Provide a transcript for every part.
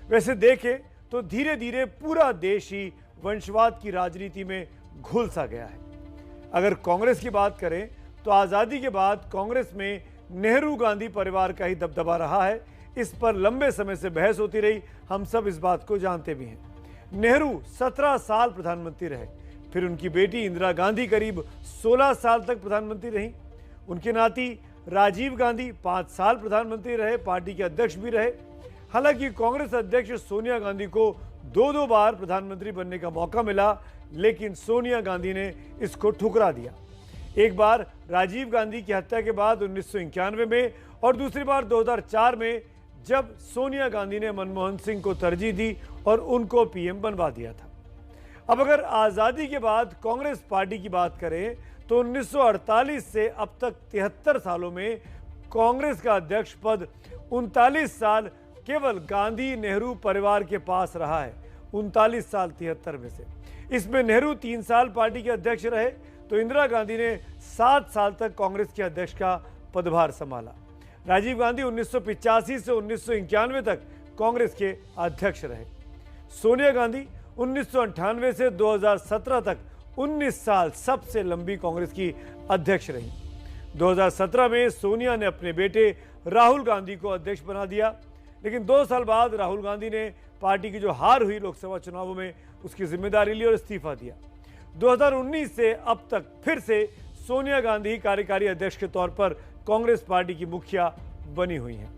वैसे देखें तो धीरे धीरे पूरा देश ही वंशवाद की राजनीति में घुल सा गया है। अगर कांग्रेस की बात करें तो आज़ादी के बाद कांग्रेस में नेहरू गांधी परिवार का ही दबदबा रहा है। इस पर लंबे समय से बहस होती रही, हम सब इस बात को जानते भी हैं। नेहरू 17 साल प्रधानमंत्री रहे, फिर उनकी बेटी इंदिरा गांधी करीब 16 साल तक प्रधानमंत्री रहीं। उनके नाती राजीव गांधी 5 साल प्रधानमंत्री रहे, पार्टी के अध्यक्ष भी रहे। हालांकि कांग्रेस अध्यक्ष सोनिया गांधी को दो बार प्रधानमंत्री बनने का मौका मिला, लेकिन सोनिया गांधी ने इसको ठुकरा दिया। एक बार राजीव गांधी की हत्या के बाद 1991 में और दूसरी बार 2004 में, जब सोनिया गांधी ने मनमोहन सिंह को तरजीह दी और उनको पीएम बनवा दिया था। अब अगर आज़ादी के बाद कांग्रेस पार्टी की बात करें तो 1948 से अब तक 73 सालों में कांग्रेस का अध्यक्ष पद 39 साल केवल गांधी नेहरू परिवार के पास रहा है। 39 साल 73 में से इसमें नेहरू 3 साल पार्टी के अध्यक्ष रहे, तो इंदिरा गांधी ने 7 साल तक कांग्रेस के अध्यक्ष का पदभार संभाला। राजीव गांधी 1985 से 1991 तक कांग्रेस के अध्यक्ष रहे। सोनिया गांधी 1998 से 2017 तक 19 साल सबसे लंबी कांग्रेस की अध्यक्ष रही। 2017 में सोनिया ने अपने बेटे राहुल गांधी को अध्यक्ष बना दिया, लेकिन 2 साल बाद राहुल गांधी ने पार्टी की जो हार हुई लोकसभा चुनावों में उसकी जिम्मेदारी ली और इस्तीफा दिया। 2019 से अब तक फिर से सोनिया गांधी कार्यकारी अध्यक्ष के तौर पर कांग्रेस पार्टी की मुखिया बनी हुई हैं।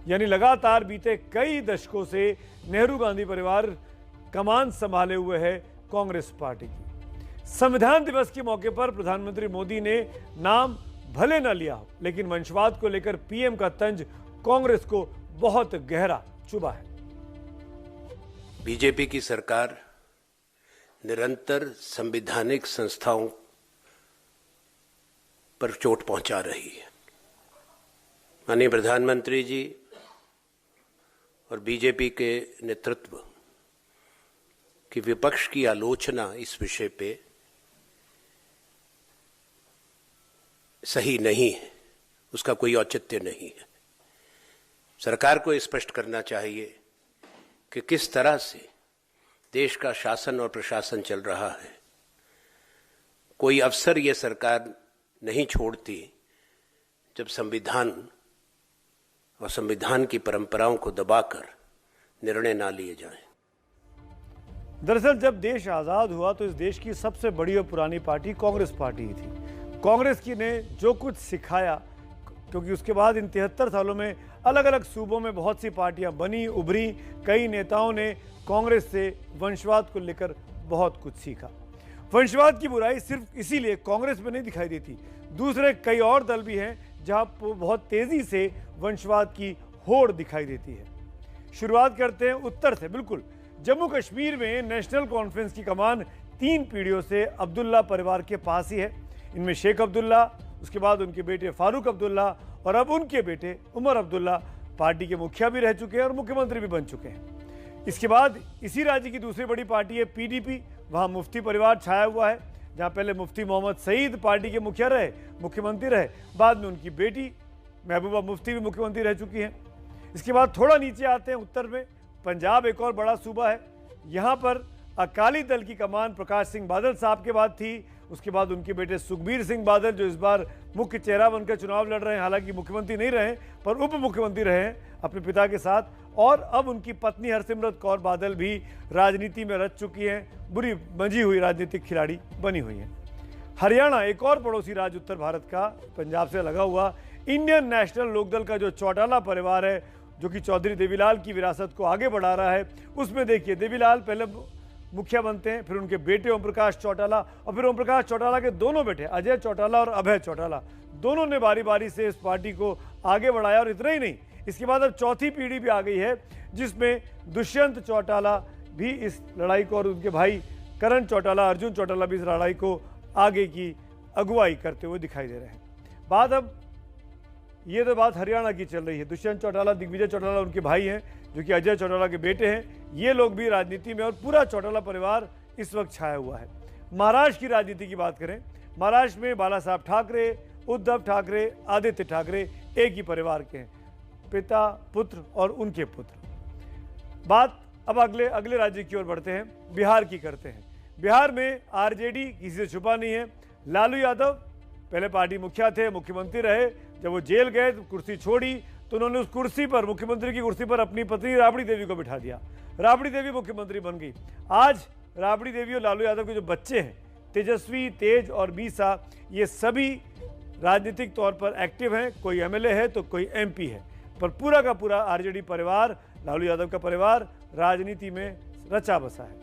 यानी लगातार बीते कई दशकों से नेहरू गांधी परिवार कमान संभाले हुए है कांग्रेस पार्टी की। संविधान दिवस के मौके पर प्रधानमंत्री मोदी ने नाम भले न लिया हो, लेकिन वंशवाद को लेकर पीएम का तंज कांग्रेस को बहुत गहरा चुभा है। बीजेपी की सरकार निरंतर संवैधानिक संस्थाओं पर चोट पहुंचा रही है। माननीय प्रधानमंत्री जी और बीजेपी के नेतृत्व की विपक्ष की आलोचना इस विषय पे सही नहीं है, उसका कोई औचित्य नहीं है। सरकार को स्पष्ट करना चाहिए कि किस तरह से देश का शासन और प्रशासन चल रहा है। कोई अवसर ये सरकार नहीं छोड़ती जब संविधान और संविधान की परंपराओं को दबाकर निर्णय ना लिए जाएं। दरअसल जब देश आज़ाद हुआ तो इस देश की सबसे बड़ी और पुरानी पार्टी कांग्रेस पार्टी ही थी। कांग्रेस की ने जो कुछ सिखाया, क्योंकि उसके बाद इन 73 सालों में अलग अलग सूबों में बहुत सी पार्टियां बनी उभरी। कई नेताओं ने कांग्रेस से वंशवाद को लेकर बहुत कुछ सीखा। वंशवाद की बुराई सिर्फ इसीलिए कांग्रेस में नहीं दिखाई देती, दूसरे कई और दल भी हैं जहां बहुत तेजी से वंशवाद की होड़ दिखाई देती है। शुरुआत करते हैं उत्तर से। बिल्कुल, जम्मू कश्मीर में नेशनल कॉन्फ्रेंस की कमान 3 पीढ़ियों से अब्दुल्ला परिवार के पास ही है। इनमें शेख अब्दुल्ला, उसके बाद उनके बेटे फारूक अब्दुल्ला और अब उनके बेटे उमर अब्दुल्ला पार्टी के मुखिया भी रह चुके हैं और मुख्यमंत्री भी बन चुके हैं। इसके बाद इसी राज्य की दूसरी बड़ी पार्टी है पीडीपी। वहां मुफ्ती परिवार छाया हुआ है, जहां पहले मुफ्ती मोहम्मद सईद पार्टी के मुखिया रहे, मुख्यमंत्री रहे। बाद में उनकी बेटी महबूबा मुफ्ती भी मुख्यमंत्री रह चुकी हैं। इसके बाद थोड़ा नीचे आते हैं उत्तर में। पंजाब एक और बड़ा सूबा है। यहाँ पर अकाली दल की कमान प्रकाश सिंह बादल साहब के बाद थी। उसके बाद उनके बेटे सुखबीर सिंह बादल, जो इस बार मुख्य चेहरा बनकर चुनाव लड़ रहे हैं, हालांकि मुख्यमंत्री नहीं रहे पर उप मुख्यमंत्री रहे हैं अपने पिता के साथ। और अब उनकी पत्नी हरसिमरत कौर बादल भी राजनीति में रच चुकी हैं, बुरी मंजी हुई राजनीतिक खिलाड़ी बनी हुई हैं। हरियाणा एक और पड़ोसी राज्य उत्तर भारत का, पंजाब से लगा हुआ, इंडियन नेशनल लोकदल का जो चौटाला परिवार है, जो कि चौधरी देवीलाल की विरासत को आगे बढ़ा रहा है, उसमें देखिए देवीलाल पहले मुखिया बनते हैं, फिर उनके बेटे ओम प्रकाश चौटाला और फिर ओम प्रकाश चौटाला के दोनों बेटे अजय चौटाला और अभय चौटाला, दोनों ने बारी बारी से इस पार्टी को आगे बढ़ाया। और इतना ही नहीं, इसके बाद अब चौथी पीढ़ी भी आ गई है, जिसमें दुष्यंत चौटाला भी इस लड़ाई को और उनके भाई करण चौटाला, अर्जुन चौटाला भी इस लड़ाई को आगे की अगुवाई करते हुए दिखाई दे रहे हैं। बात अब ये तो बात हरियाणा की चल रही है। दुष्यंत चौटाला, दिग्विजय चौटाला उनके भाई हैं, जो कि अजय चौटाला के बेटे हैं। ये लोग भी राजनीति में और पूरा चौटाला परिवार इस वक्त छाया हुआ है। महाराष्ट्र की राजनीति की बात करें, महाराष्ट्र में बाला साहब ठाकरे, उद्धव ठाकरे, आदित्य ठाकरे एक ही परिवार के हैं, पिता, पुत्र और उनके पुत्र। बात अब अगले अगले राज्य की ओर बढ़ते हैं, बिहार की करते हैं। बिहार में आरजेडी किसी से छुपा नहीं है। लालू यादव पहले पार्टी मुखिया थे, मुख्यमंत्री रहे। जब वो जेल गए तो कुर्सी छोड़ी तो उन्होंने उस कुर्सी पर, मुख्यमंत्री की कुर्सी पर, अपनी पत्नी राबड़ी देवी को बिठा दिया। राबड़ी देवी मुख्यमंत्री बन गई। आज राबड़ी देवी और लालू यादव के जो बच्चे हैं, तेजस्वी, तेज और बीसा, ये सभी राजनीतिक तौर पर एक्टिव हैं। कोई एमएलए है तो कोई एमपी है, पर पूरा का पूरा आरजेडी परिवार, लालू यादव का परिवार राजनीति में रचा बसा है।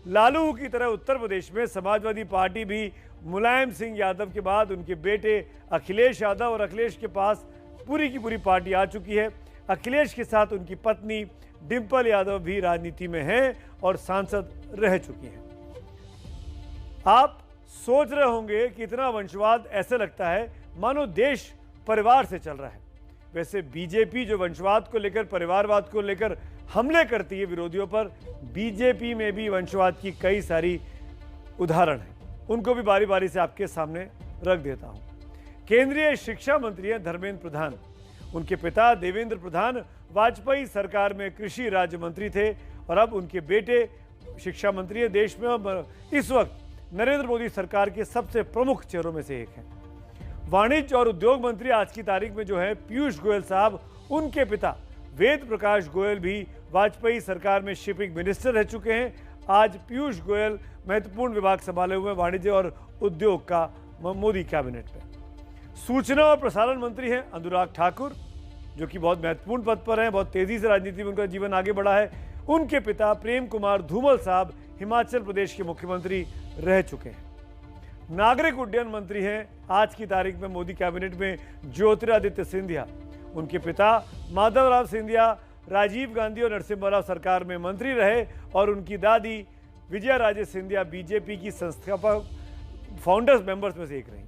लालू की तरह उत्तर प्रदेश में समाजवादी पार्टी भी मुलायम सिंह यादव के बाद उनके बेटे अखिलेश यादव, और अखिलेश के पास पूरी की पूरी पार्टी आ चुकी है। अखिलेश के साथ उनकी पत्नी डिंपल यादव भी राजनीति में हैं और सांसद रह चुकी हैं। आप सोच रहे होंगे कि इतना वंशवाद, ऐसे लगता है मानो देश परिवार से चल रहा है। वैसे बीजेपी जो वंशवाद को लेकर, परिवारवाद को लेकर हमले करती है विरोधियों पर, बीजेपी में भी वंशवाद की कई सारी उदाहरण हैं। उनको भी बारी बारी से आपके सामने रख देता हूं। केंद्रीय शिक्षा मंत्री हैं धर्मेंद्र प्रधान। उनके पिता देवेंद्र प्रधान वाजपेयी सरकार में कृषि राज्य मंत्री थे और अब उनके बेटे शिक्षा मंत्री है। देश में इस वक्त नरेंद्र मोदी सरकार के सबसे प्रमुख चेहरों में से एक हैं। वाणिज्य और उद्योग मंत्री आज की तारीख में जो है पीयूष गोयल साहब, उनके पिता वेद प्रकाश गोयल भी वाजपेयी सरकार में शिपिंग मिनिस्टर रह चुके हैं। आज पीयूष गोयल महत्वपूर्ण विभाग संभाले हुए वाणिज्य और उद्योग का मोदी कैबिनेट में। सूचना और प्रसारण मंत्री हैं अनुराग ठाकुर, जो कि बहुत महत्वपूर्ण पद पर हैं। बहुत तेजी से राजनीति में उनका जीवन आगे बढ़ा है। उनके पिता प्रेम कुमार धूमल साहब हिमाचल प्रदेश के मुख्यमंत्री रह चुके हैं। नागरिक उड्डयन मंत्री हैं आज की तारीख में मोदी कैबिनेट में ज्योतिरादित्य सिंधिया। उनके पिता माधवराव सिंधिया राजीव गांधी और नरसिम्हा राव सरकार में मंत्री रहे और उनकी दादी विजया राजे सिंधिया बीजेपी की संस्थापक फाउंडर्स मेंबर्स में से एक रही।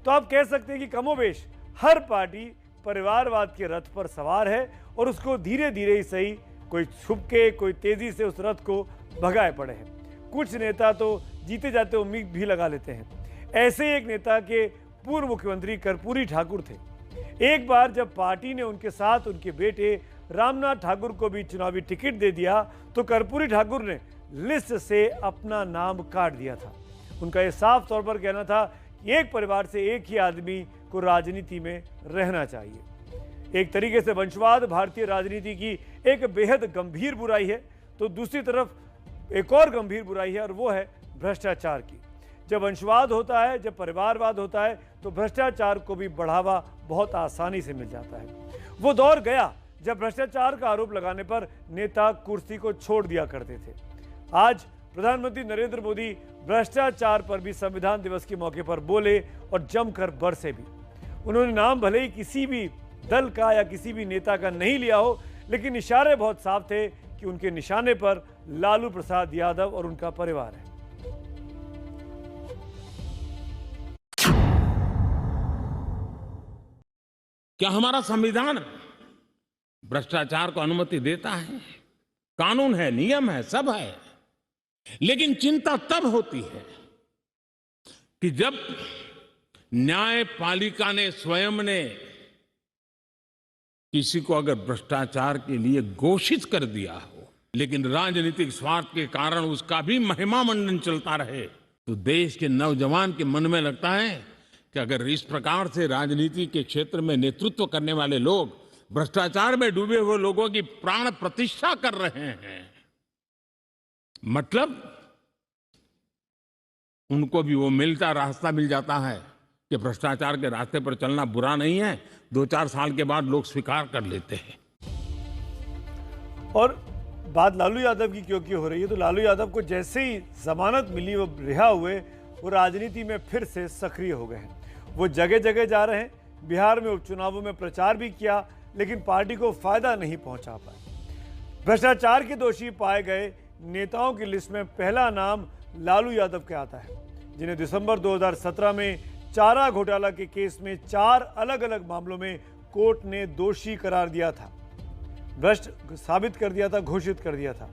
तो आप कह सकते हैं कि कमोबेश हर पार्टी परिवारवाद के रथ पर सवार है और उसको धीरे धीरे ही सही, कोई छुप के, कोई तेजी से उस रथ को भगाए पड़े हैं। कुछ नेता तो जीते जाते उम्मीद भी लगा लेते हैं। ऐसे एक नेता के पूर्व मुख्यमंत्री कर्पूरी ठाकुर थे। एक बार जब पार्टी ने उनके साथ उनके बेटे रामनाथ ठाकुर को भी चुनावी टिकट दे दिया तो कर्पूरी ठाकुर ने लिस्ट से अपना नाम काट दिया था। उनका यह साफ तौर पर कहना था कि एक परिवार से एक ही आदमी को राजनीति में रहना चाहिए। एक तरीके से वंशवाद भारतीय राजनीति की एक बेहद गंभीर बुराई है, तो दूसरी तरफ एक और गंभीर बुराई है और वो है भ्रष्टाचार की। जब वंशवाद होता है, जब परिवारवाद होता है, तो भ्रष्टाचार को भी बढ़ावा बहुत आसानी से मिल जाता है। वो दौर गया जब भ्रष्टाचार का आरोप लगाने पर नेता कुर्सी को छोड़ दिया करते थे। आज प्रधानमंत्री नरेंद्र मोदी भ्रष्टाचार पर भी संविधान दिवस के मौके पर बोले और जमकर बरसे भी। उन्होंने नाम भले ही किसी भी दल का या किसी भी नेता का नहीं लिया हो, लेकिन इशारे बहुत साफ थे कि उनके निशाने पर लालू प्रसाद यादव और उनका परिवार है। क्या हमारा संविधान भ्रष्टाचार को अनुमति देता है? कानून है, नियम है, सब है, लेकिन चिंता तब होती है कि जब न्यायपालिका ने स्वयं ने किसी को अगर भ्रष्टाचार के लिए घोषित कर दिया हो, लेकिन राजनीतिक स्वार्थ के कारण उसका भी महिमा मंडन चलता रहे, तो देश के नौजवान के मन में लगता है कि अगर इस प्रकार से राजनीति के क्षेत्र में नेतृत्व करने वाले लोग भ्रष्टाचार में डूबे हुए लोगों की प्राण प्रतिष्ठा कर रहे हैं, मतलब उनको भी वो रास्ता मिल जाता है कि भ्रष्टाचार के रास्ते पर चलना बुरा नहीं है। 2-4 साल के बाद लोग स्वीकार कर लेते हैं। और बात लालू यादव की क्योंकि हो रही है, तो लालू यादव को जैसे ही जमानत मिली, वो रिहा हुए, वो राजनीति में फिर से सक्रिय हो गए हैं। वो जगह जगह जा रहे हैं। बिहार में उपचुनावों में प्रचार भी किया, लेकिन पार्टी को फायदा नहीं पहुंचा पाए। भ्रष्टाचार के दोषी पाए गए नेताओं की लिस्ट में पहला नाम लालू यादव का आता है, जिन्हें दिसंबर 2017 में चारा घोटाला के केस में 4 अलग अलग मामलों में कोर्ट ने दोषी करार दिया था, भ्रष्ट साबित कर दिया था, घोषित कर दिया था।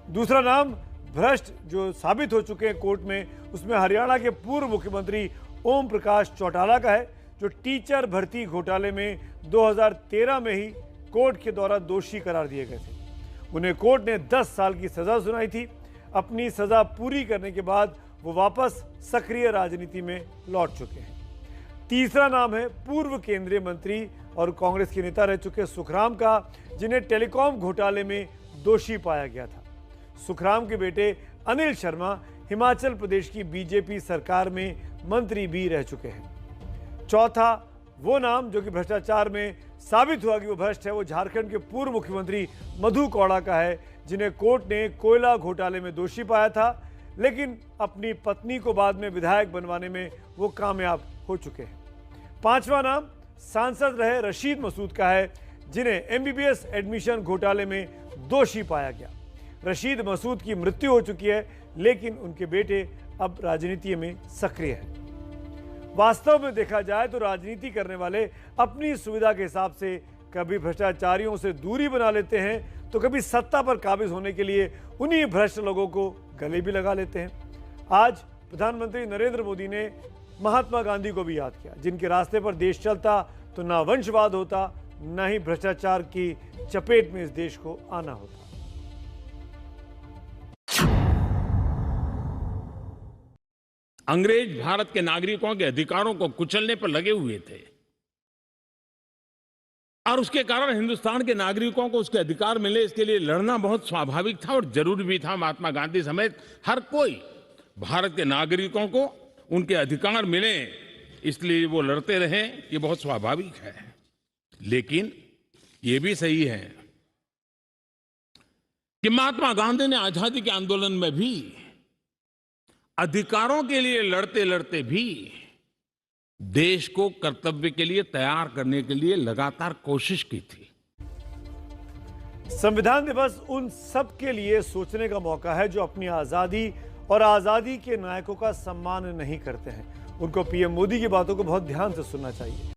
दूसरा नाम भ्रष्ट जो साबित हो चुके हैं कोर्ट में, उसमें हरियाणा के पूर्व मुख्यमंत्री ओम प्रकाश चौटाला का है, जो टीचर भर्ती घोटाले में 2013 में ही कोर्ट के द्वारा दोषी करार दिए गए थे। उन्हें कोर्ट ने 10 साल की सजा सुनाई थी। अपनी सजा पूरी करने के बाद वो वापस सक्रिय राजनीति में लौट चुके हैं। तीसरा नाम है पूर्व केंद्रीय मंत्री और कांग्रेस के नेता रह चुके सुखराम का, जिन्हें टेलीकॉम घोटाले में दोषी पाया गया था। सुखराम के बेटे अनिल शर्मा हिमाचल प्रदेश की बीजेपी सरकार में मंत्री भी रह चुके हैं। चौथा वो नाम जो कि भ्रष्टाचार में साबित हुआ कि वो भ्रष्ट है, वो झारखंड के पूर्व मुख्यमंत्री मधु कौड़ा का है, जिन्हें कोर्ट ने कोयला घोटाले में दोषी पाया था, लेकिन अपनी पत्नी को बाद में विधायक बनवाने में वो कामयाब हो चुके हैं। पांचवा नाम सांसद रहे रशीद मसूद का है, जिन्हें एमबीबीएस एडमिशन घोटाले में दोषी पाया गया। रशीद मसूद की मृत्यु हो चुकी है, लेकिन उनके बेटे अब राजनीति में सक्रिय हैं। वास्तव में देखा जाए तो राजनीति करने वाले अपनी सुविधा के हिसाब से कभी भ्रष्टाचारियों से दूरी बना लेते हैं, तो कभी सत्ता पर काबिज होने के लिए उन्हीं भ्रष्ट लोगों को गले भी लगा लेते हैं। आज प्रधानमंत्री नरेंद्र मोदी ने महात्मा गांधी को भी याद किया, जिनके रास्ते पर देश चलता तो ना वंशवाद होता, ना ही भ्रष्टाचार की चपेट में इस देश को आना होता। अंग्रेज भारत के नागरिकों के अधिकारों को कुचलने पर लगे हुए थे और उसके कारण हिंदुस्तान के नागरिकों को उसके अधिकार मिले, इसके लिए लड़ना बहुत स्वाभाविक था और जरूरी भी था। महात्मा गांधी समेत हर कोई भारत के नागरिकों को उनके अधिकार मिले, इसलिए वो लड़ते रहे, ये बहुत स्वाभाविक है। लेकिन ये भी सही है कि महात्मा गांधी ने आजादी के आंदोलन में भी अधिकारों के लिए लड़ते लड़ते भी देश को कर्तव्य के लिए तैयार करने के लिए लगातार कोशिश की थी। संविधान दिवस उन सब के लिए सोचने का मौका है जो अपनी आजादी और आजादी के नायकों का सम्मान नहीं करते हैं। उनको पीएम मोदी की बातों को बहुत ध्यान से सुनना चाहिए।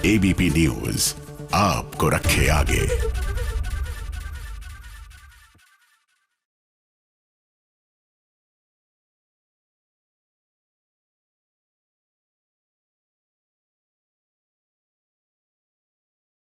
एबीपी न्यूज आपको रखे आगे।